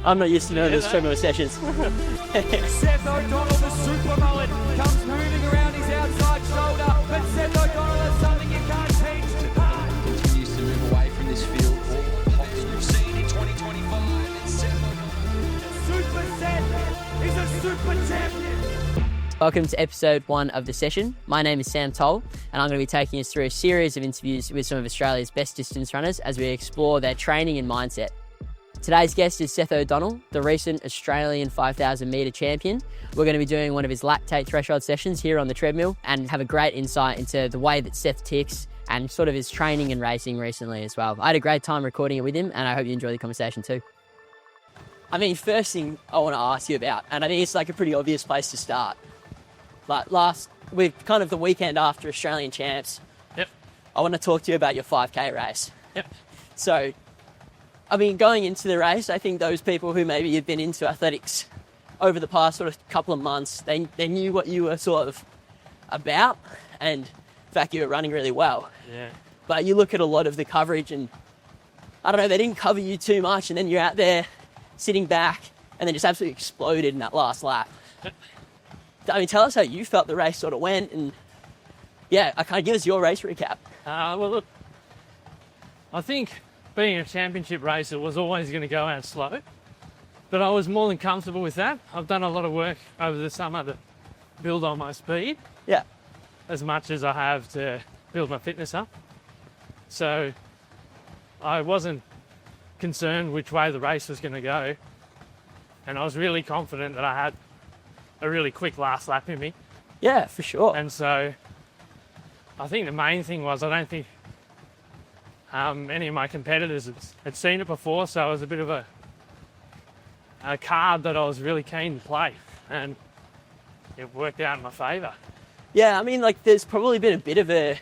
I'm not used to doing those treadmill sessions. Seth O'Donnell, the Super Mullet, comes moving around his outside shoulder, but Seth O'Donnell is something you can't teach. Continues to move away from this field. We've seen in 2025. It's Seth O'Donnell. Super Seth is a super champion. Welcome to episode 1 of the session. My name is Sam Toll, and I'm going to be taking us through a series of interviews with some of Australia's best distance runners as we explore their training and mindset. Today's guest is Seth O'Donnell, the recent Australian 5,000 metre champion. We're going to be doing one of his lactate threshold sessions here on the treadmill and have a great insight into the way that Seth ticks and sort of his training and racing recently as well. I had a great time recording it with him, and I hope you enjoy the conversation too. I mean, first thing I want to ask you about, and I think it's like a pretty obvious place to start. Like with kind of the weekend after Australian champs, Yep. I want to talk to you about your 5K race. Yep. So, I mean, going into the race, I think those people who maybe have been into athletics over the past sort of couple of months, they knew what you were sort of about, and in fact, you were running really well. Yeah. But you look at a lot of the coverage and, I don't know, they didn't cover you too much, and then you're out there sitting back and then just absolutely exploded in that last lap. I mean, tell us how you felt the race sort of went, and yeah, kind of give us your race recap. Well, look, I think being a championship racer was always going to go out slow, but I was more than comfortable with that. I've done a lot of work over the summer to build on my speed, Yeah. as much as I have to build my fitness up. So I wasn't concerned which way the race was going to go, and I was really confident that I had a really quick last lap in me. Yeah, for sure. And so I think the main thing was I don't think any of my competitors had seen it before, so it was a bit of a card that I was really keen to play, and it worked out in my favour. Yeah, I mean, like, there's probably been a bit of a,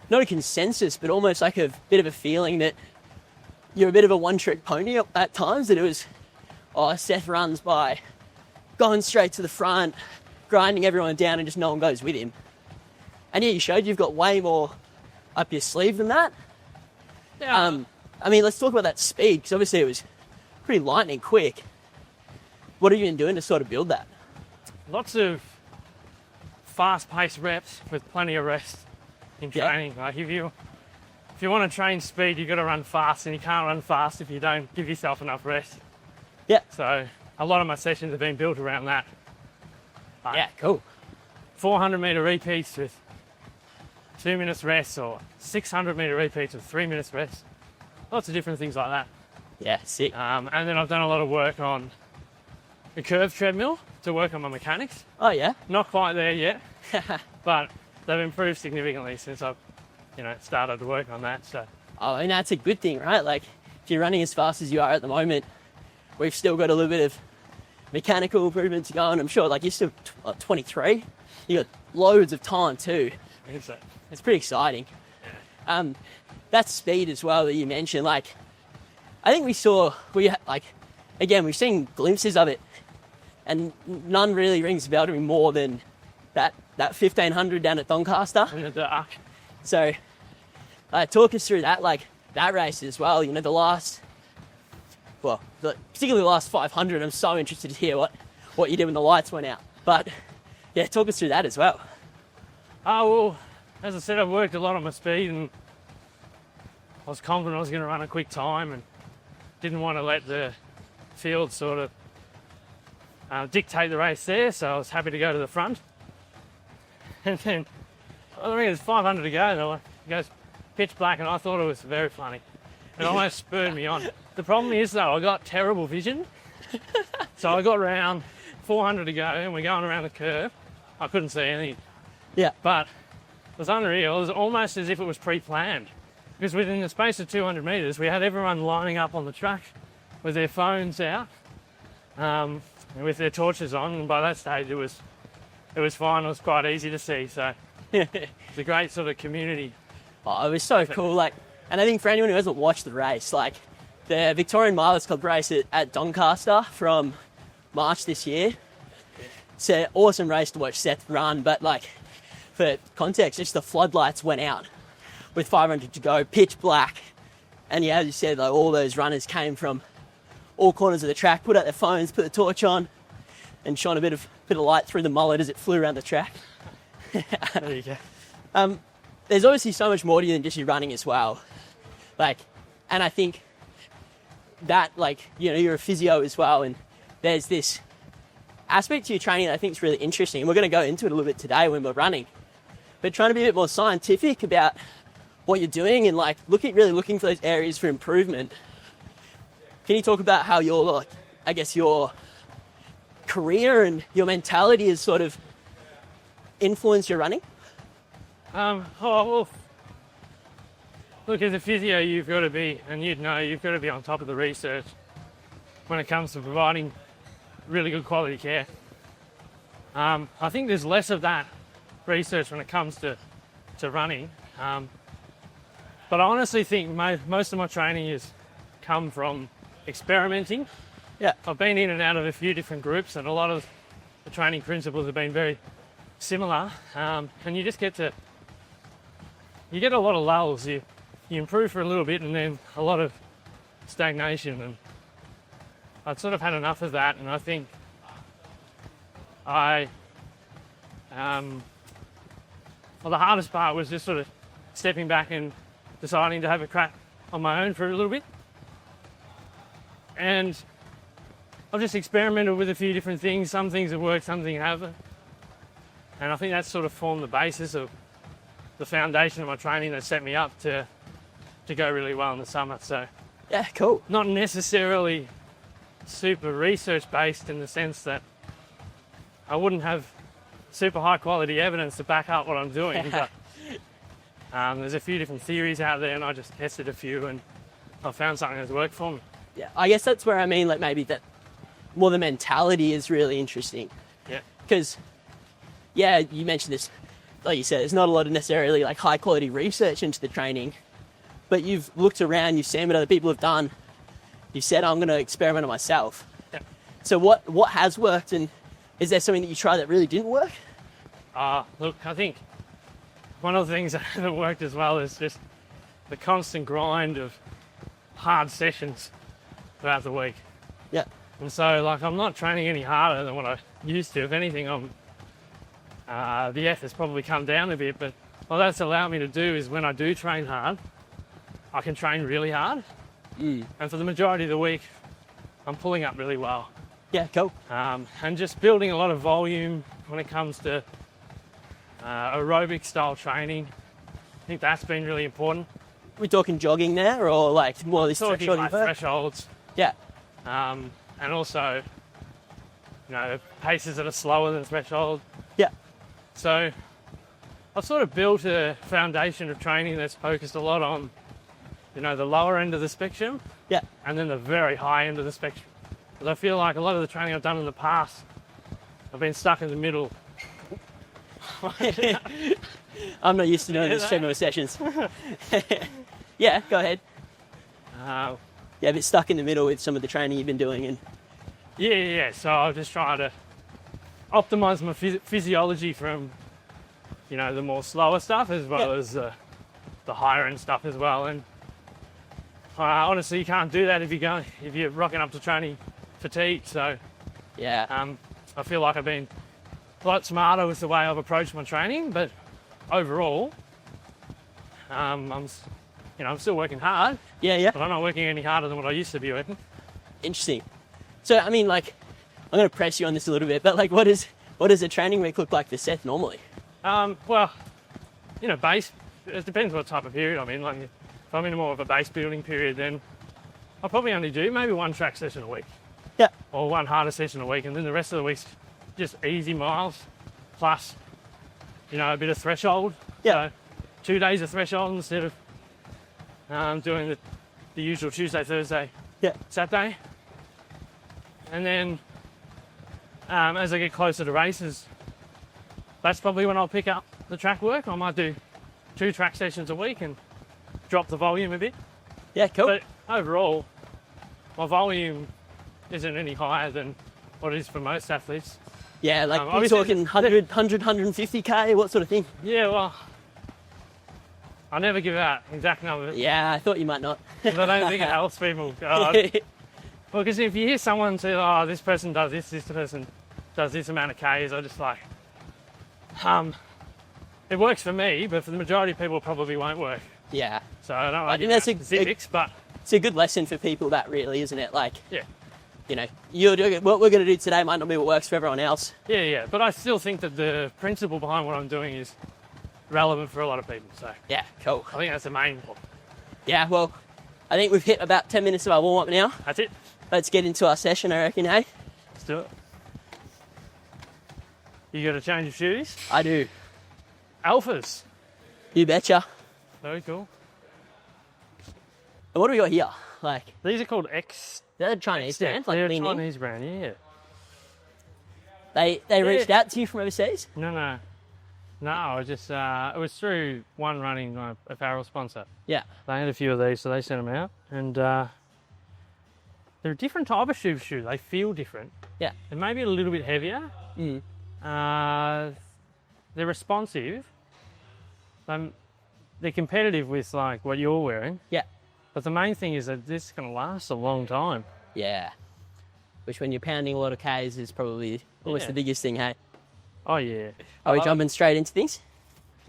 not a consensus, but almost like a bit of a feeling that you're a bit of a one-trick pony at times, that it was, Seth runs by going straight to the front, grinding everyone down, and just no one goes with him. And yeah, you showed you've got way more up your sleeve than that. Yeah. I mean, let's talk about that speed, because obviously it was pretty lightning quick. What have you been doing to sort of build that? Lots of fast-paced reps with plenty of rest in training. Like if you want to train speed, you've got to run fast, and you can't run fast if you don't give yourself enough rest. Yeah. So a lot of my sessions have been built around that. Like Yeah, cool. 400 metre repeats with 2 minutes rest, or 600 metre repeats with 3 minutes rest. Lots of different things like that. Yeah, sick. And then I've done a lot of work on the curved treadmill to work on my mechanics. Oh, yeah? Not quite there yet, but they've improved significantly since I've, started to work on that. So I mean, that's a good thing, right? Like, if you're running as fast as you are at the moment, we've still got a little bit of mechanical improvement to go on. I'm sure, like, you're still 23. You got loads of time too. so It's pretty exciting. That speed as well that you mentioned, like, I think we've seen glimpses of it, and none really rings a bell to me more than that 1500 down at Doncaster. in the dark. So, talk us through that, like, that race as well. Particularly the last 500. I'm so interested to hear what you did when the lights went out. But yeah, talk us through that as well. Well, as I said, I've worked a lot on my speed, and I was confident I was going to run a quick time, and didn't want to let the field sort of dictate the race there, so I was happy to go to the front. And then, I think it was 500 to go, and it goes pitch black, and I thought it was very funny. It almost spurred me on. The problem is, though, I got terrible vision. So I got around 400 to go, and we're going around the curve. I couldn't see anything. Yeah. But it was unreal. It was almost as if it was pre-planned. Because within the space of 200 metres, we had everyone lining up on the track with their phones out, and with their torches on. And by that stage, it was fine. It was quite easy to see. So it's a great sort of community. Oh, it was so cool. Like, and I think for anyone who hasn't watched the race, like, the Victorian Mileage Club race at Doncaster from March this year, it's an awesome race to watch Seth run. But, like, for context, just the floodlights went out with 500 to go, pitch black, And yeah, as you said, like all those runners came from all corners of the track, put out their phones, put the torch on, and shone a bit of light through the mullet as it flew around the track. There you go. There's obviously so much more to you than just your running as well. Like, and I think that, like, you know, you're a physio as well, and there's this aspect to your training that I think is really interesting. And we're going to go into it a little bit today when we're running, but trying to be a bit more scientific about what you're doing and like really looking for those areas for improvement. Can you talk about how your, like, I guess your career and your mentality has sort of influenced your running? Well, look, as a physio, you've got to be on top of the research when it comes to providing really good quality care. I think there's less of that research when it comes to running. But I honestly think most of my training has come from experimenting. Yeah. I've been in and out of a few different groups, and a lot of the training principles have been very similar. And you just get a lot of lulls. You improve for a little bit, and then a lot of stagnation. And I'd sort of had enough of that, and I think the hardest part was just sort of stepping back and deciding to have a crack on my own for a little bit. And I've just experimented with a few different things. Some things have worked, some things haven't. And I think that's sort of formed the basis of the foundation of my training that set me up to go really well in the summer. So Yeah, cool. not necessarily super research based in the sense that I wouldn't have super high quality evidence to back up what I'm doing, but there's a few different theories out there, and I just tested a few and I found something that's worked for me. Yeah, I guess that's where I mean, like, maybe that more the mentality is really interesting. Yeah. Because, yeah, you mentioned this, like you said, there's not a lot of necessarily like high quality research into the training, but you've looked around, you've seen what other people have done, you've said, I'm going to experiment on myself. Yeah. So what has worked, and is there something that you tried that really didn't work? Look, I think one of the things that worked as well is just the constant grind of hard sessions throughout the week. Yeah. And so, like, I'm not training any harder than what I used to. If anything, the effort's probably come down a bit, but what that's allowed me to do is when I do train hard, I can train really hard. And for the majority of the week, I'm pulling up really well. Yeah, cool. And just building a lot of volume when it comes to aerobic style training. I think that's been really important. We're talking jogging there, or like more of this Talking threshold like work? thresholds. Yeah. And also, you know, paces that are slower than threshold. Yeah. So I've sort of built a foundation of training that's focused a lot on, you know, the lower end of the spectrum. Yeah. And then the very high end of the spectrum. Because I feel like a lot of the training I've done in the past, I've been stuck in the middle. I'm not used to doing these treadmill sessions. Yeah, go ahead. Yeah, a bit stuck in the middle with some of the training you've been doing. And Yeah. So I'm just trying to optimize my physiology from, you know, the more slower stuff as well as the higher end stuff as well. And honestly, you can't do that if you're rocking up to training fatigued. So yeah, I feel like I've been a lot smarter with the way I've approached my training, but overall, I'm still working hard. yeah. But I'm not working any harder than what I used to be working. Interesting. So, I mean, like, I'm going to press you on this a little bit, but like, what does a training week look like for Seth normally? Well, you know, it depends what type of period I'm in. Like, if I'm in more of a base building period, then I'll probably only do maybe one track session a week. Yeah. Or one harder session a week, and then the rest of the week's just easy miles, plus, you know, a bit of threshold. Yeah. So 2 days of threshold instead of doing the usual Tuesday, Thursday, Saturday. And then as I get closer to races, that's probably when I'll pick up the track work. I might do 2 track sessions a week and drop the volume a bit. Yeah, cool. But overall, my volume isn't any higher than what it is for most athletes. Yeah, like, we're obviously talking 100, 150K, what sort of thing? Yeah, well, I never give out exact numbers. Yeah, I thought you might not. 'Cause I don't think it helps people. Well, because if you hear someone say, oh, this person does this person does this amount of Ks, I just like, it works for me, but for the majority of people, it probably won't work. Yeah. So I don't I like think that's specifics, but it's a good lesson for people, that really, isn't it? Like, yeah. you know, you're doing what we're going to do today might not be what works for everyone else. Yeah. But I still think that the principle behind what I'm doing is relevant for a lot of people. So Yeah, cool. I think that's the main point. Yeah, well, I think we've hit about 10 minutes of our warm-up now. That's it. Let's get into our session, I reckon, hey? Let's do it. You got to change your shoes? I do. Alphas. You betcha. Very cool. And what do we got here? Like, These are called X. they're a Chinese brand, like They're a Lean In. Chinese brand, yeah. They reached out to you from overseas? No, I just, it was through One Running, my apparel sponsor. Yeah. They had a few of these, so they sent them out. And they're a different type of shoe. They feel different. Yeah. They may be a little bit heavier. Mm. They're responsive. They're competitive with like what you're wearing. Yeah. But the main thing is that this is going to last a long time. Yeah. Which, when you're pounding a lot of Ks, is probably almost Yeah. the biggest thing, hey? Oh, yeah. Are we jumping straight into things?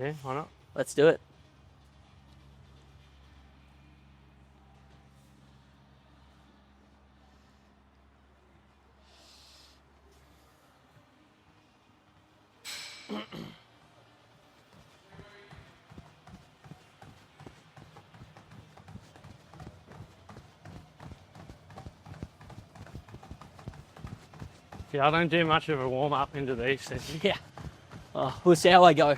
Yeah, why not? Let's do it. Yeah, I don't do much of a warm-up into these sessions. Yeah. Oh, we'll see how I go.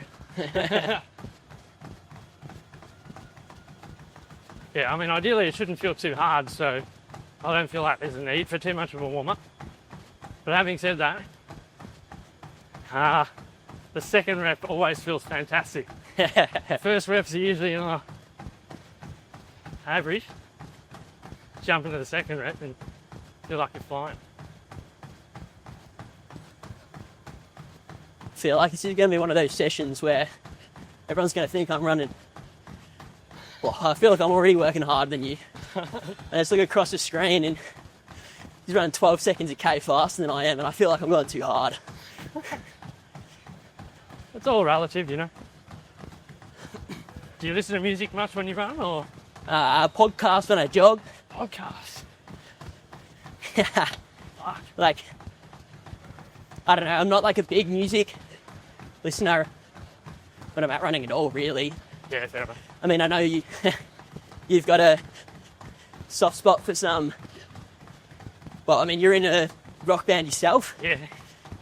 Yeah, I mean, ideally it shouldn't feel too hard, so I don't feel like there's a need for too much of a warm-up. But having said that, the second rep always feels fantastic. First reps are usually average. Jump into the second rep and feel like you're flying. I feel like this is going to be one of those sessions where everyone's going to think I'm running. Well, I feel like I'm already working harder than you. And I just look across the screen and he's running 12 seconds a K faster than I am, and I feel like I'm going too hard. It's all relative, you know. Do you listen to music much when you run, or Podcast when I jog. podcasts? Like, I don't know, I'm not like a big music listener when I'm out running at all, really. Yeah, fair enough. I mean, I know you've got a soft spot for some. Well, I mean, you're in a rock band yourself, Yeah.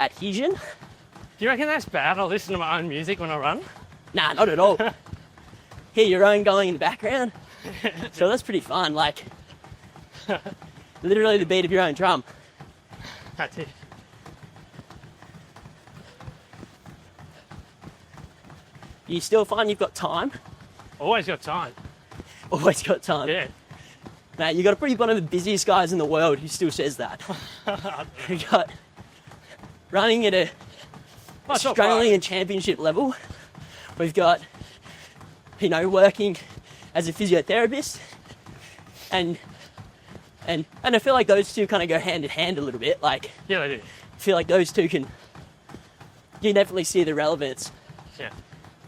Adhesion. Do you reckon that's bad? I listen to my own music when I run. Nah, not at all. Hear your own going in the background. So that's pretty fun. Like, literally the beat of your own drum. That's it. You still find you've got time? Always got time. Always got time. Yeah. Mate, you got probably one of the busiest guys in the world who still says that. You got running at a That's not bad. Australian championship level. We've got, you know, working as a physiotherapist, and I feel like those two kind of go hand in hand a little bit. Like, Yeah, they do. I feel like those two you definitely see the relevance. Yeah.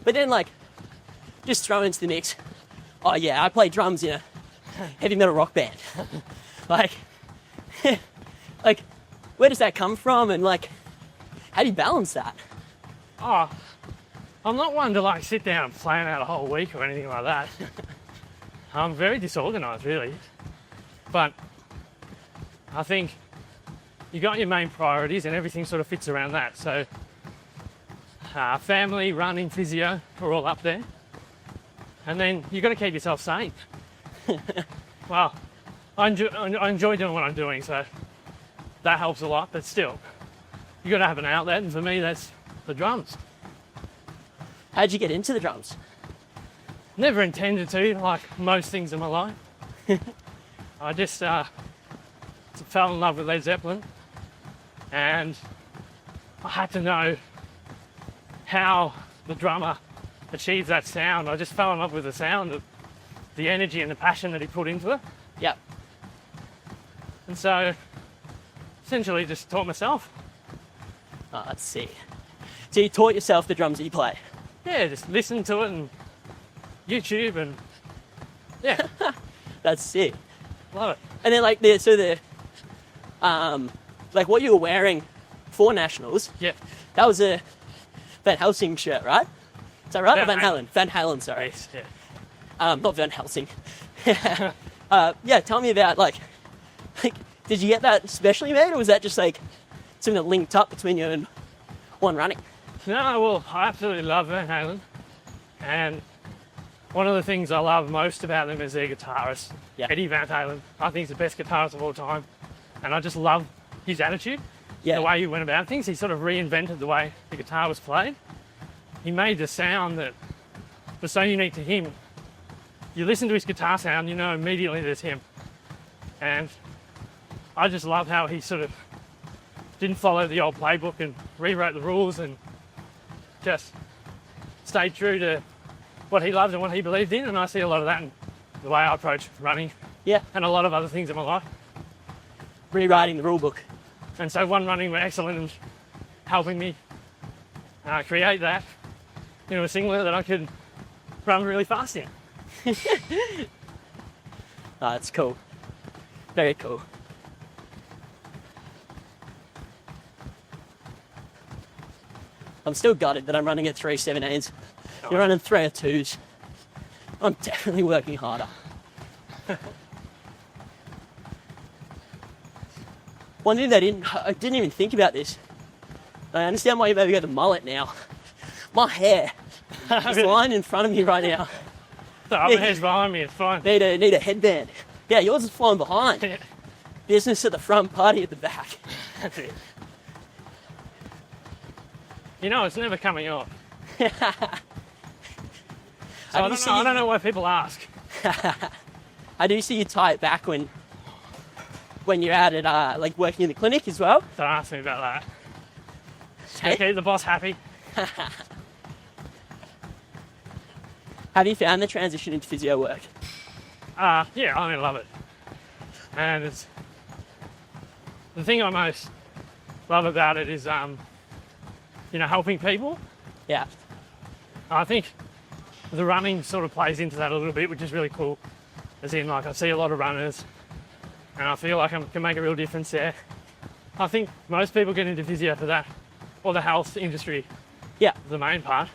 But then, like, just throw into the mix, oh yeah, I play drums in a heavy metal rock band. Like, like, where does that come from? And like, how do you balance that? Oh, I'm not one to like sit down and plan out a whole week or anything like that. I'm very disorganised, really. But I think you got your main priorities and everything sort of fits around that. So family, running, physio are all up there. And then you got to keep yourself sane. Well, I enjoy doing what I'm doing, so that helps a lot. But still, you got to have an outlet, and for me, that's the drums. How'd you get into the drums? Never intended to, like most things in my life. I just fell in love with Led Zeppelin, and I had to know how the drummer achieve that sound. I just fell in love with the sound, the energy and the passion that he put into it. Yep. And so, essentially just taught myself. Oh, that's sick. So you taught yourself the drums that you play? Yeah, just listen to it and YouTube and yeah, That's sick. love it. And then like like what you were wearing for Nationals, Yeah, that was a Van Helsing shirt, right? Is that right? Or Van Van Halen. Van Halen, sorry. yes, yeah. Not Van Helsing. Yeah, tell me about like, did you get that specially made, or was that just like something that linked up between you and One Running? No, well, I absolutely love Van Halen, and one of the things I love most about them is their guitarist, Yeah. Eddie Van Halen. I think he's the best guitarist of all time, and I just love his attitude, Yeah. the way he went about things. He sort of reinvented the way the guitar was played. He made the sound that was so unique to him. You listen to his guitar sound, you know immediately there's him. And I just love how he sort of didn't follow the old playbook and rewrote the rules and just stayed true to what he loved and what he believed in. And I see a lot of that in the way I approach running Yeah. and a lot of other things in my life. Rewriting the rule book. And so One Running were excellent in helping me create that into a singlet that I could run really fast in. Oh, that's cool. Very cool. I'm still gutted that I'm running at 3:17s. You're running 3:02s. I'm definitely working harder. One thing I didn't even think about this. I understand why you maybe got the mullet now. My hair is lying in front of me right now. The other hair's behind me, it's fine. Need a headband. Yeah, yours is flying behind. Yeah, Business at the front, party at the back. that's it. You know, it's never coming off. So I don't know why people ask. I do see you tie it back when you're out at like working in the clinic as well. Don't ask me about that. Hey? Keep the boss happy. Have you found the transition into physio work? Yeah, I love it. And it's the thing I most love about it is, helping people. Yeah. I think the running sort of plays into that a little bit, which is really cool. As in, like, I see a lot of runners, and I feel like I can make a real difference there. I think most people get into physio for that, or the health industry, Yeah. the main part,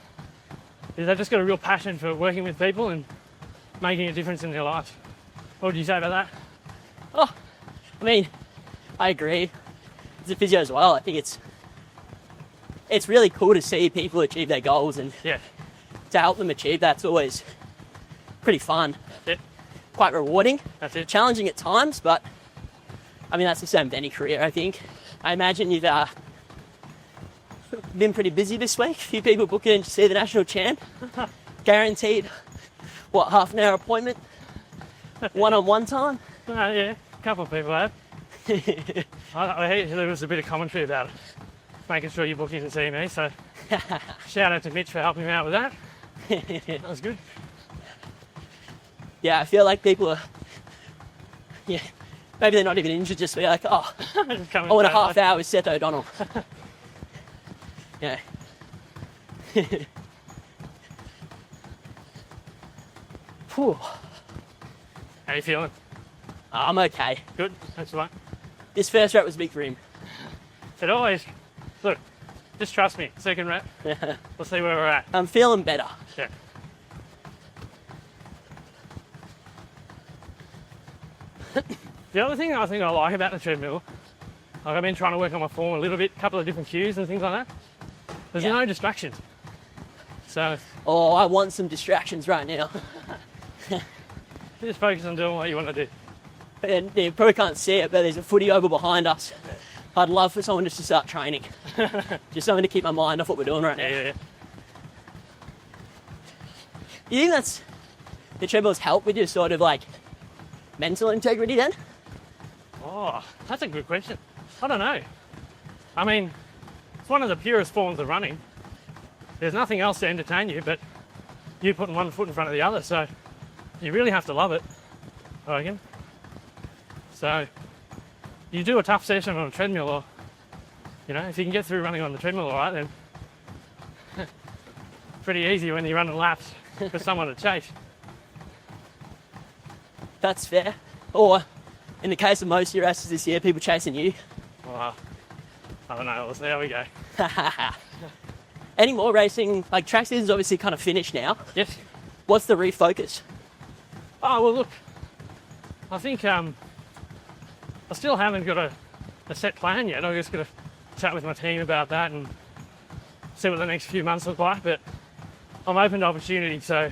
is they've just got a real passion for working with people and making a difference in their lives. What would you say about that? Oh, I mean, I agree. As a physio as well, I think it's really cool to see people achieve their goals, and Yeah, to help them achieve that's always pretty fun. yeah, Quite rewarding. that's it. Challenging at times, but I mean, that's the same with any career, I think. I imagine you've been pretty busy this week. A few people booking in to see the national champ. Guaranteed, half an hour appointment? One-on-one time? Yeah, a couple of people have. I hear there was a bit of commentary about it, making sure you book in to see me, so shout out to Mitch for helping me out with that. That was good. Yeah, I feel like people are, maybe they're not even injured, just be like, oh, Just come I want a and say half hour with Seth O'Donnell. Yeah. Phew. How you feeling? I'm okay. Good, that's right. This first rep was big for him. It always, look, just trust me, second rep, we'll see where we're at. I'm feeling better. Yeah. The other thing I think I like about the treadmill, like I've been trying to work on my form a little bit, a couple of different cues and things like that. There's Yeah. no distractions. So Oh, I want some distractions right now. you just focus on doing what you want to do. And you probably can't see it, but there's a footy oval behind us. I'd love for someone just to start training. Just something to keep my mind off what we're doing right now. Yeah. You think that's the treadmill's help with your sort of like mental integrity then? Oh, that's a good question. I don't know. I mean, it's one of the purest forms of running. There's nothing else to entertain you, but you putting one foot in front of the other. So you really have to love it, I reckon. So you do a tough session on a treadmill, or if you can get through running on the treadmill all right, then pretty easy when you're running laps for someone to chase. That's fair. Or in the case of most of your races this year, people chasing you. Well, I don't know. There we go. Any more racing? Like, track season's obviously kind of finished now. Yes. What's the refocus? Oh, well, look, I think I still haven't got a set plan yet. I'm just going to chat with my team about that and see what the next few months look like. But I'm open to opportunity. So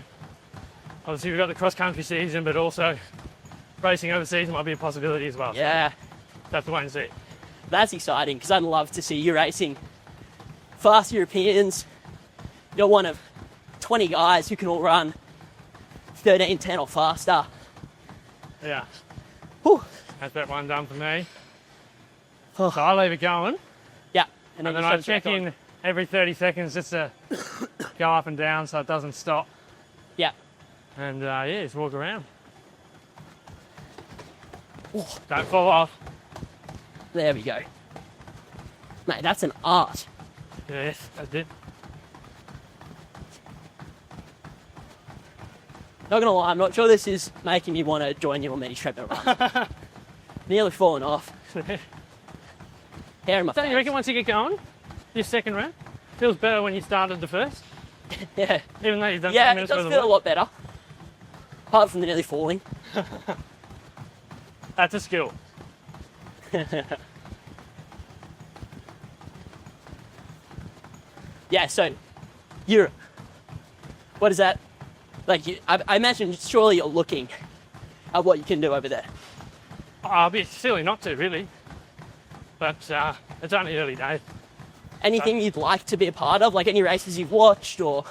obviously we've got the cross-country season, but also racing overseas might be a possibility as well. Yeah. So that's the way to see it. That's exciting, because I'd love to see you racing fast Europeans. You're one of 20 guys who can all run 13:10 or faster. Yeah. Whew. That's that one done for me. Oh. So I'll leave it going. Yeah. And then I check in every 30 seconds just to go up and down so it doesn't stop. Yeah. And yeah, just walk around. Oh. Don't fall off. There we go. Mate, that's an art. Yes, that's it. Not gonna lie, I'm not sure this is making me want to join you on many treadmill runs. Nearly fallen off. Hair in my Don't you face. reckon once you get going, your second round feels better when you started the first? Yeah. Even though you've done 10 Yeah, it minutes does worth of feel a work? lot better. Apart from the nearly falling. That's a skill. Yeah, so Europe. What is that? Like, I imagine surely you're looking at what you can do over there. Oh, I'll be silly not to, really. But it's only early days. Anything you'd like to be a part of? Like any races you've watched or...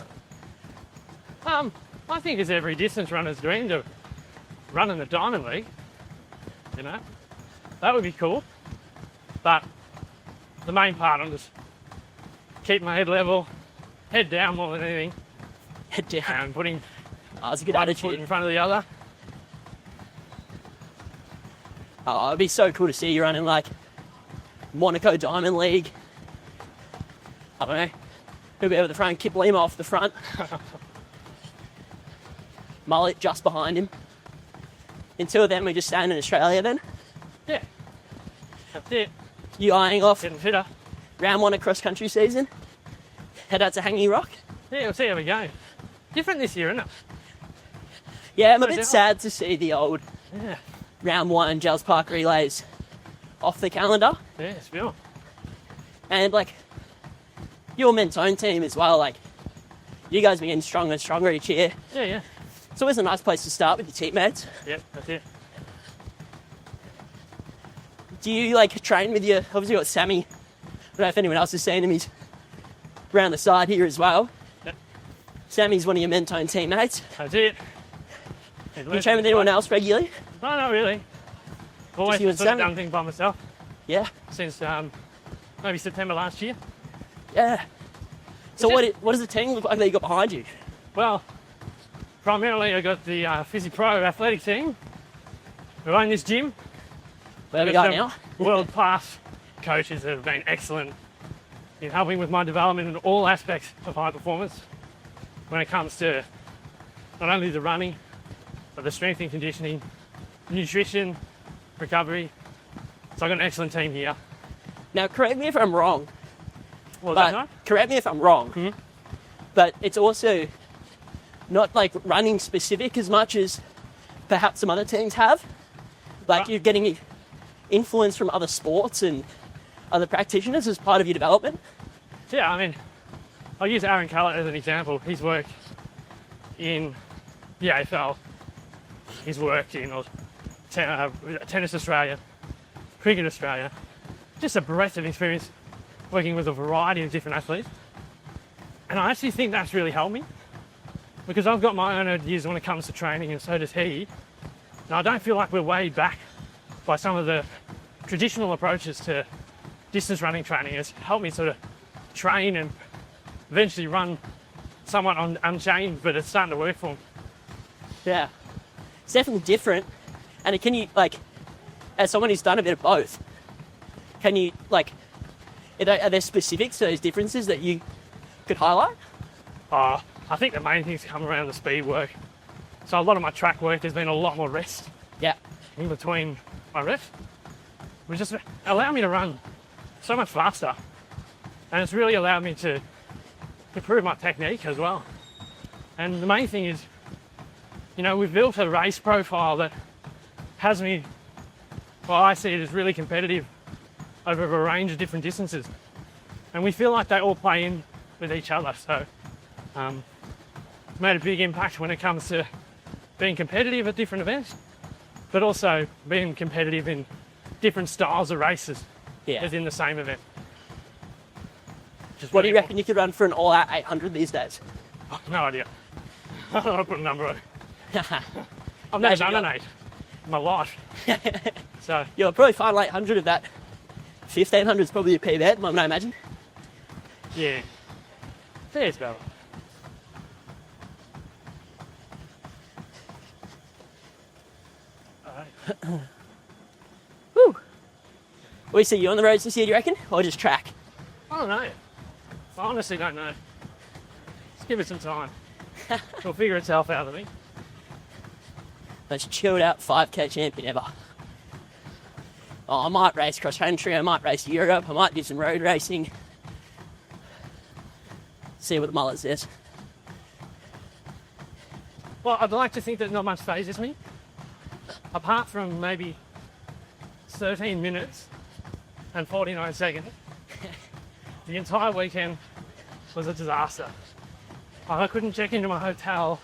I think it's every distance runner's dream to run in the Diamond League. That would be cool. But the main part, I'm just keep my head level, head down more than anything, Head down. and putting Oh, it's a good one foot attitude. in front of the other. Oh, it'd be so cool to see you running like Monaco Diamond League. I don't know. Who'll be over the front? Kip Lima off the front. Mullet just behind him. Until then, we're just staying in Australia then. Yeah, that's it. You eyeing off Getting fitter. round one of cross-country season. Head out to Hanging Rock. Yeah, we'll see how we go. Different this year, isn't it? Yeah, I'm a Where's bit it? sad to see the old Yeah. round one Giles Park relays off the calendar. Yeah, it's real. And like your men's own team as well, like you guys are getting stronger and stronger each year. Yeah, yeah. It's always a nice place to start with your teammates. Yep, that's it. Do you like train with your, obviously you've got Sammy, I don't know if anyone else has seen him, he's around the side here as well. Yep. Sammy's one of your men's own teammates. That's it. Do you train with anyone else regularly? No, not really. Always you and sort of Sammy? done things by myself Yeah, since maybe September last year. yeah. So Is what does the team look like that you got behind you? Well, primarily I got the Physi Pro athletic team who own this gym. Where we Got got some now? World-class coaches that have been excellent in helping with my development in all aspects of high performance when it comes to not only the running, but the strength and conditioning, nutrition, recovery. So I've got an excellent team here. Now correct me if I'm wrong, Well, but that's right. correct me if I'm wrong, Mhm. but it's also not like running specific as much as perhaps some other teams have. Like Right. you're getting influence from other sports and other practitioners as part of your development. Yeah, I mean, I'll use Aaron Callett as an example. He's worked in the AFL. He's worked in Tennis Australia, Cricket Australia. Just a breadth of experience working with a variety of different athletes. And I actually think that's really helped me because I've got my own ideas when it comes to training and so does he. And I don't feel like we're weighed back by some of the traditional approaches to distance running training. It's helped me sort of train and eventually run somewhat unchanged, but it's starting to work for him. Yeah. It's definitely different. And can you, like, as someone who's done a bit of both, can you, like, are there specifics to those differences that you could highlight? I think the main things come around the speed work. So a lot of my track work, there's been a lot more rest Yeah. in between my reps, which just allowed me to run so much faster. And it's really allowed me to improve my technique as well. And the main thing is, you know, we've built a race profile that has me, well, I see it as really competitive over a range of different distances. And we feel like they all play in with each other. So it's made a big impact when it comes to being competitive at different events, but also being competitive in different styles of races as in the same event. What do you reckon you could run for an all-out 800 these days? Oh, no idea. I don't want to put a number on it. I've never done an 8 in my life. So You'll probably find like 800 of that. 1500 is probably a PB, I imagine. yeah, there's better. Whew. We see you on the roads this year, do you reckon? Or just track? I don't know. I honestly don't know. Just give it some time. It'll figure itself out, I think. Most chilled out 5k champion ever. Oh, I might race cross country, I might race Europe, I might do some road racing. See what the mullet says. Well, I'd like to think that not much phases me. Apart from maybe 13 minutes and 49 seconds. The entire weekend was a disaster. I couldn't check into my hotel.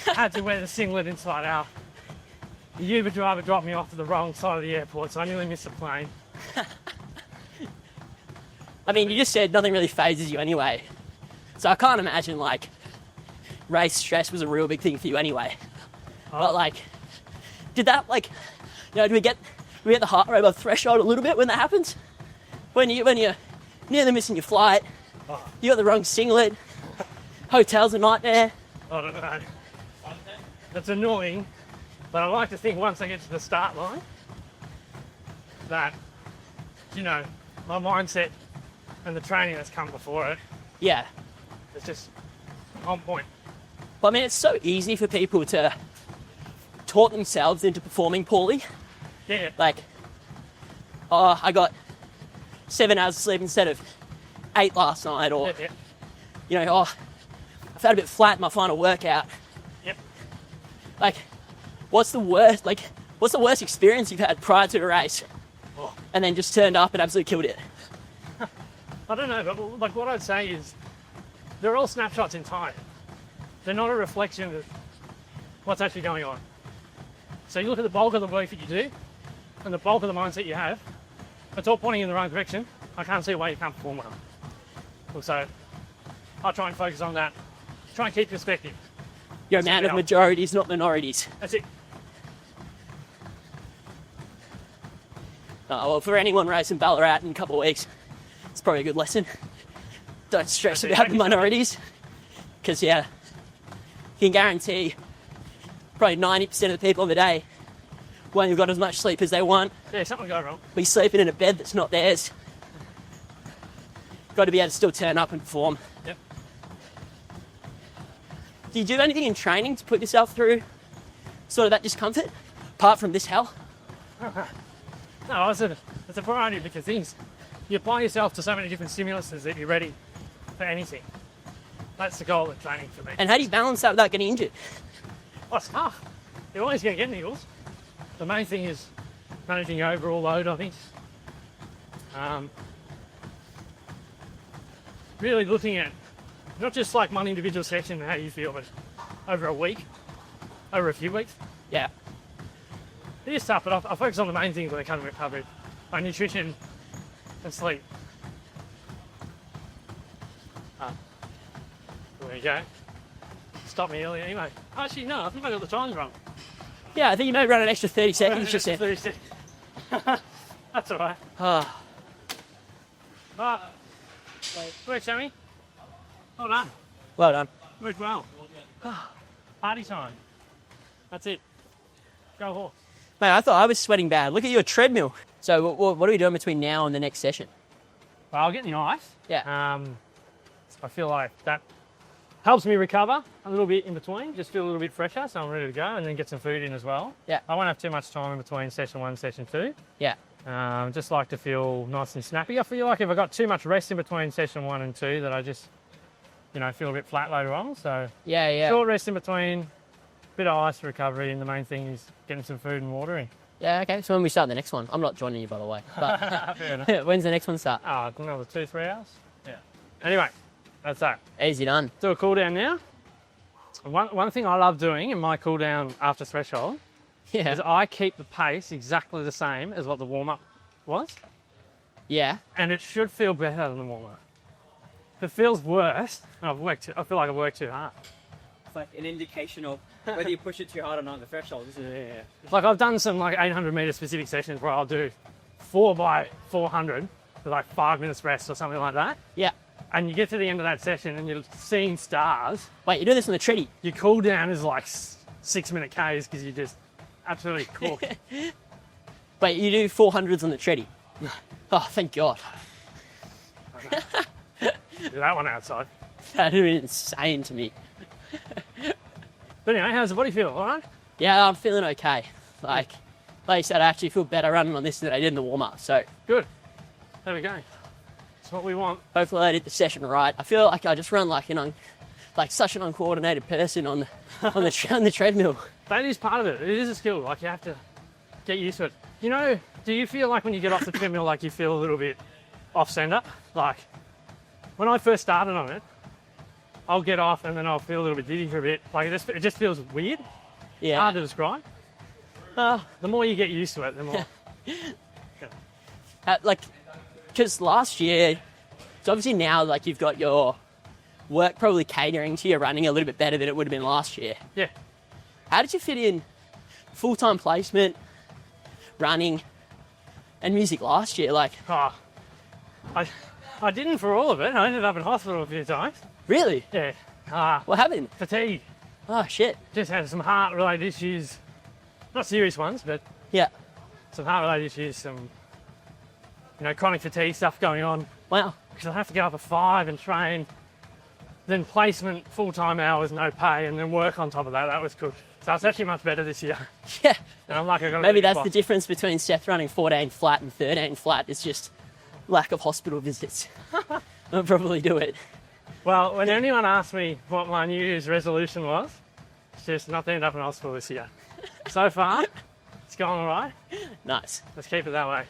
Had to wear the singlet inside out. The Uber driver dropped me off to the wrong side of the airport, so I nearly missed the plane. I mean, you just said nothing really phases you anyway. So I can't imagine, like, race stress was a real big thing for you anyway. But, like, did that, like, you know, do we get the heart rate above threshold a little bit when that happens? When you're nearly missing your flight, you got the wrong singlet, hotel's a nightmare. I don't know. That's annoying, but I like to think once I get to the start line that, you know, my mindset and the training that's come before it Yeah. is just on point. But I mean, it's so easy for people to talk themselves into performing poorly. Yeah. Like, oh, I got 7 hours of sleep instead of 8 last night, or, Yeah. you know, oh, I felt a bit flat in my final workout. Yep. Like, what's the worst experience you've had prior to a race? Oh. And then just turned up and absolutely killed it? I don't know, but like what I'd say is they're all snapshots in time. They're not a reflection of what's actually going on. So you look at the bulk of the work that you do and the bulk of the mindset you have, it's all pointing in the right direction. I can't see why you can't perform well. So I'll try and focus on that. Try and keep perspective. You're a man of majorities, not minorities. That's it. Well, for anyone racing Ballarat in a couple of weeks, it's probably a good lesson. Don't stress about the minorities. Because, yeah, you can guarantee probably 90% of the people of the day won't have got as much sleep as they want. Yeah, something will go wrong. Be sleeping in a bed that's not theirs. Got to be able to still turn up and perform. Yep. Do you do anything in training to put yourself through sort of that discomfort, apart from this hell? No, it's a variety of different things. You apply yourself to so many different stimuluses that you're ready for anything. That's the goal of training for me. And how do you balance that without getting injured? Oh, it's tough. You're always going to get niggles. The main thing is managing your overall load, I think. Really looking at not just like one individual session and how you feel, but over a week, over a few weeks. Yeah. It is tough, but I focus on the main things when it comes to recovery. My nutrition and sleep. There you go. Stop me early anyway. Actually, no, I think I got the times wrong. Yeah, I think you may run an extra 30 seconds just then. 30 seconds. That's all right. Ah. Wait, Sammy? Well done. Well done. Worked well. Party time. That's it. Go horse. Mate, I thought I was sweating bad. Look at your treadmill. So what are we doing between now and the next session? Well, I'll get in the ice. Yeah. I feel like that helps me recover a little bit in between, just feel a little bit fresher, so I'm ready to go, and then get some food in as well. Yeah. I won't have too much time in between session 1 and session 2. Yeah. Just like to feel nice and snappy. I feel like if I got too much rest in between session 1 and 2, that I just, feel a bit flat later on. So Yeah. short rest in between, bit of ice recovery, and the main thing is getting some food and water in. Yeah, okay. So when we start the next one, I'm not joining you, by the way. But Fair enough. when's the next one start? Another 2-3 hours. Yeah. Anyway, that's that. Easy done. Do a cool down now. One thing I love doing in my cool down after threshold Yeah. is I keep the pace exactly the same as what the warm up was, Yeah. and it should feel better than the warm up. If it feels worse, I feel like I've worked too hard. It's like an indication of whether you push it too hard or not at the threshold, isn't it? Yeah. Like I've done some 800 meter specific sessions where I'll do 4x400 with 5 minutes rest or something like that. Yeah. And you get to the end of that session and you're seeing stars. Wait, you're doing this on the treadie? Your cool down is 6-minute Ks because you just absolutely cooked. Wait, you do 400s on the treadie? Oh, thank God. Do that one outside. That would be insane to me. But anyway, how's the body feel? All right? Yeah, I'm feeling okay. Like you said, I actually feel better running on this than I did in the warm-up. So Good. There we go. That's what we want. hopefully I did the session right. I feel like I just run like such an uncoordinated person on the treadmill. That is part of it. It is a skill. You have to get used to it. Do you feel like when you get off the treadmill, you feel a little bit off center? When I first started on it, I'll get off and then I'll feel a little bit dizzy for a bit. It just feels weird. Yeah. Hard to describe. The more you get used to it, the more. Because last year, so obviously now you've got your work probably catering to your running a little bit better than it would have been last year. Yeah. How did you fit in full-time placement, running, and music last year? I didn't for all of it. I ended up in hospital a few times. Really? Yeah. What happened? Fatigue. Oh, shit. Just had some heart-related issues. Not serious ones, but Yeah. some heart-related issues, some, chronic fatigue stuff going on. Wow. Because I have to get up at 5 and train, then placement, full-time hours, no pay, and then work on top of that. That was good. So it's actually much better this year. Yeah. And I'm I got Maybe that's the difference between Seth running 14 flat and 13 flat. It's just lack of hospital visits. I'll probably do it. Well, when anyone asks me what my New Year's resolution was, it's just not to end up in hospital this year. So far, it's going all right. Nice. Let's keep it that way.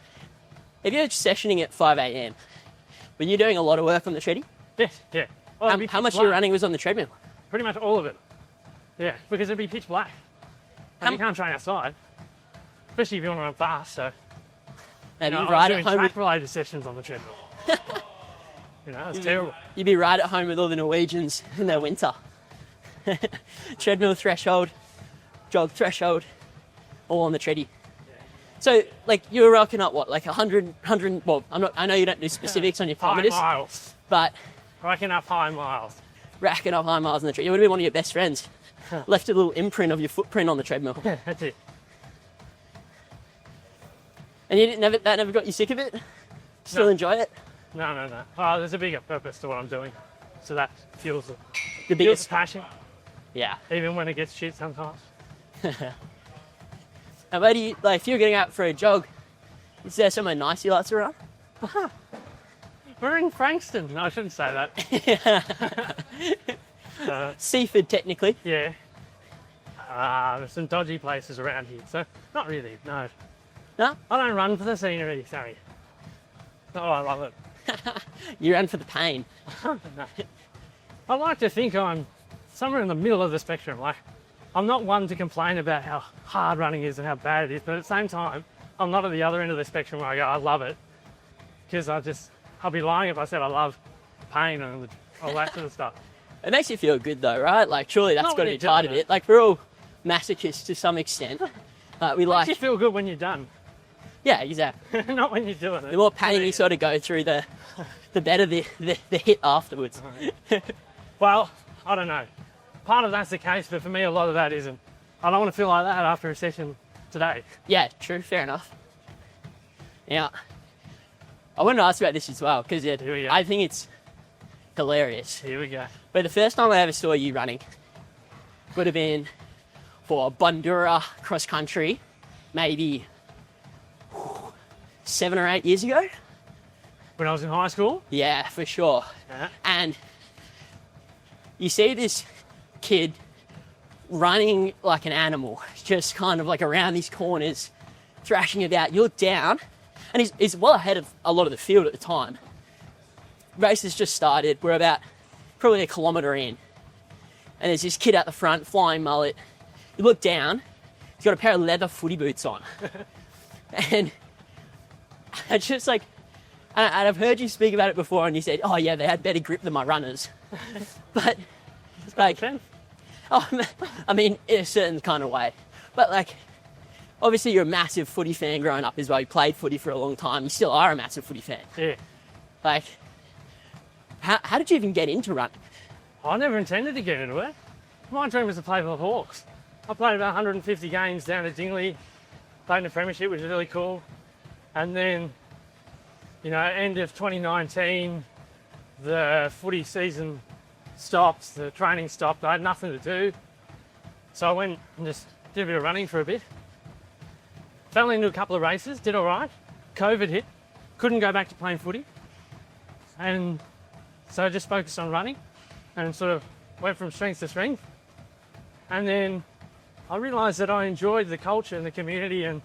If you're sessioning at 5 a.m, were you doing a lot of work on the treadie? Yes, yeah. Well, it'd be How pitch much of black. your running was on the treadmill? Pretty much all of it. Yeah, because it'd be pitch black. You can't train outside, especially if you want to run fast. So, Maybe I was right doing at home. track-related sessions on the treadmill. It's terrible. You'd be right at home with all the Norwegians in their winter. Treadmill threshold, jog threshold, all on the treadie. So, you were rocking up what, 100, well, I know you don't do specifics on your High kilometres, miles. but Racking up high miles. racking up high miles on the treadmill. You would have been one of your best friends. Left a little imprint of your footprint on the treadmill. Yeah, that's it. And that never got you sick of it? Still No. enjoy it? No. Oh, there's a bigger purpose to what I'm doing. So that fuels The fuels biggest. passion, Yeah. even when it gets shit sometimes. And where do you, if you're getting out for a jog, is there somewhere nice you like to run? We're in Frankston. No, I shouldn't say that. Seaford, technically. Yeah. There's some dodgy places around here, so not really, no. No? I don't run for the scenery, sorry. Oh, I love it. You ran for the pain. No. I like to think I'm somewhere in the middle of the spectrum. I'm not one to complain about how hard running is and how bad it is, but at the same time, I'm not at the other end of the spectrum where I go, I love it. Because I'll be lying if I said I love pain and all that sort of stuff. It makes you feel good though, right? Surely that's Not got to when be you're part of done, it. We're all masochists to some extent. We Makes you feel good when you're done, yeah, exactly. not when you're doing it. The more pain you sort of go through, the better the hit afterwards. Well, I don't know. Part of that's the case, but for me, a lot of that isn't. I don't want to feel like that after a session today. Yeah, true, fair enough. Now, I wanted to ask about this as well, because Here we go. I think it's hilarious. Here we go. But the first time I ever saw you running would have been for Bundura cross country, maybe 7 or 8 years ago. When I was in high school? Yeah, for sure. Yeah. And you see this kid running like an animal, just kind of like around these corners, thrashing about. You look down, and he's well ahead of a lot of the field at the time. Race has just started. We're about probably a kilometre in. And there's this kid at the front, flying mullet. You look down, he's got a pair of leather footy boots on. And it's just like, and I've heard you speak about it before, and you said, oh yeah, they had better grip than my runners. But, like, oh, I mean, in a certain kind of way. But, like, obviously you're a massive footy fan growing up as well. You played footy for a long time. You still are a massive footy fan. Yeah. Like, how did you even get into running? I never intended to get into it. My dream was to play for the Hawks. I played about 150 games down at Dingley, played in the Premiership, which was really cool. And then, you know, end of 2019, the footy season stopped, the training stopped. I had nothing to do. So I went and just did a bit of running for a bit. Fell into a couple of races, did all right. COVID hit, couldn't go back to playing footy. And so I just focused on running and sort of went from strength to strength. And then I realised that I enjoyed the culture and the community and,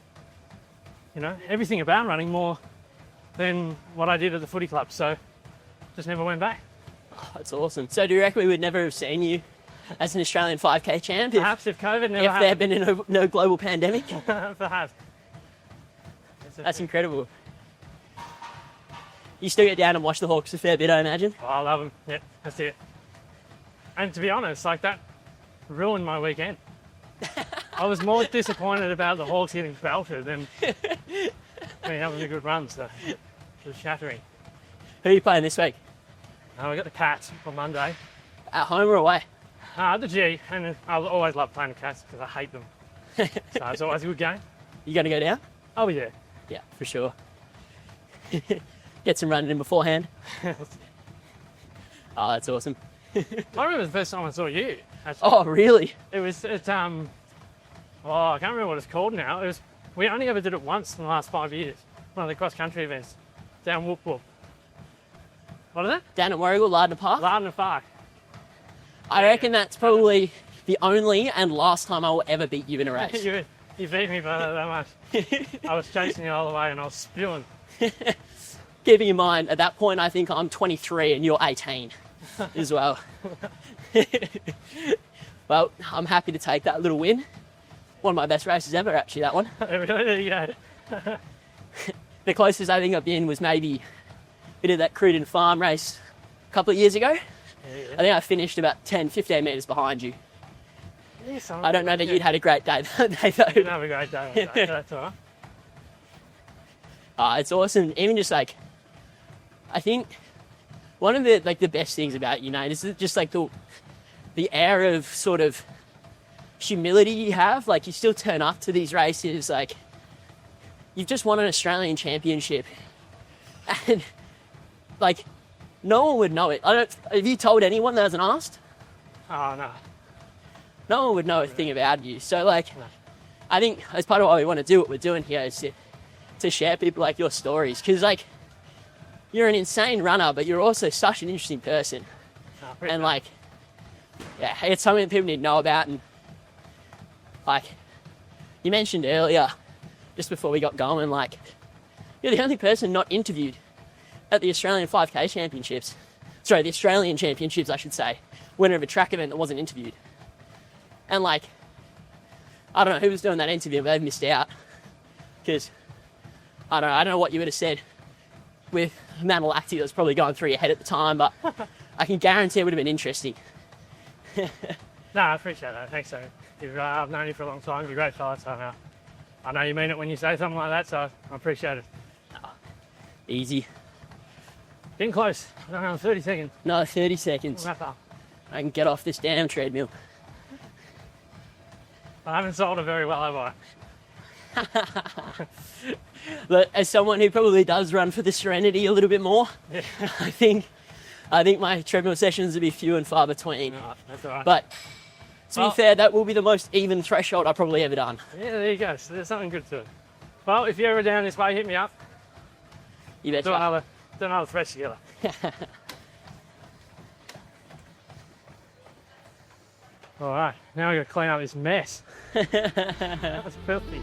you know, everything about running more than what I did at the footy club. So just never went back. Oh, that's awesome. So do you reckon we would never have seen you as an Australian 5K champ Perhaps if COVID never if there had been no global pandemic? Perhaps. That's incredible. You still get down and watch the Hawks a fair bit, I imagine? Oh, I love them. Yeah, that's it. And to be honest, like, that ruined my weekend. I was more disappointed about the Hawks getting belted than having a good run, so it was shattering. Who are you playing this week? We got the Cats on Monday. At home or away? The G, and I always love playing the Cats because I hate them. So it's always a good game. You going to go down? I'll be there. Yeah, for sure. Get some running in beforehand. Oh, that's awesome. I remember the first time I saw you. Actually. Oh, really? It was at, I can't remember what it's called now. We only ever did it once in the last 5 years. One of the cross-country events down Whoop Whoop. What is that? Down at Warragul, Lardner Park? Lardner Park. I reckon that's probably the only and last time I will ever beat you in a race. You beat me by that much. I was chasing you all the way and I was spewing. Keeping in mind, at that point, I think I'm 23 and you're 18 as well. Well, I'm happy to take that little win. One of my best races ever, actually, that one. There you go. The closest I think I've been was maybe a bit of that Cruden Farm race a couple of years ago. Yeah. I think I finished about 10, 15 metres behind you. Yes, I don't know that you'd had a great day that day, Didn't though. have a great day that day, that's all right. It's awesome. Even just like, I think one of the best things about it, you know, is just like the air of sort of humility you have. Like, you still turn up to these races, like, you've just won an Australian championship. And, like, no one would know it. Have you told anyone that hasn't asked? Oh, no. No one would know a thing about you. So, like, No. I think as part of why we want to do what we're doing here is to share people like your stories. Because, like, you're an insane runner, but you're also such an interesting person. No, And, like, yeah, it's something that people need to know about. And, like, you mentioned earlier, just before we got going, like, you're the only person not interviewed at the Australian 5K Championships. Sorry, the Australian Championships, I should say. Winner of a track event that wasn't interviewed. And, like, I don't know who was doing that interview, but they've missed out. Because, I don't know what you would have said with the amount of lactate that was probably going through your head at the time, but I can guarantee it would have been interesting. No, I appreciate that. Thanks, sir. I've known you for a long time. You're a great fella, so I know you mean it when you say something like that, so I appreciate it. Easy. Getting close. Around 30 seconds. No, 30 seconds. Wrap up. I can get off this damn treadmill. I haven't sold it very well, have I? But as someone who probably does run for the Serenity a little bit more, Yeah. I think my treadmill sessions will be few and far between. No, that's all right. But to Well- be fair, that will be the most even threshold I've probably ever done. Yeah, there you go. So there's something good to it. Well, if you're ever down this way, hit me up. You Do betcha. another thresh together. All right, now we're gonna clean up this mess. That was filthy.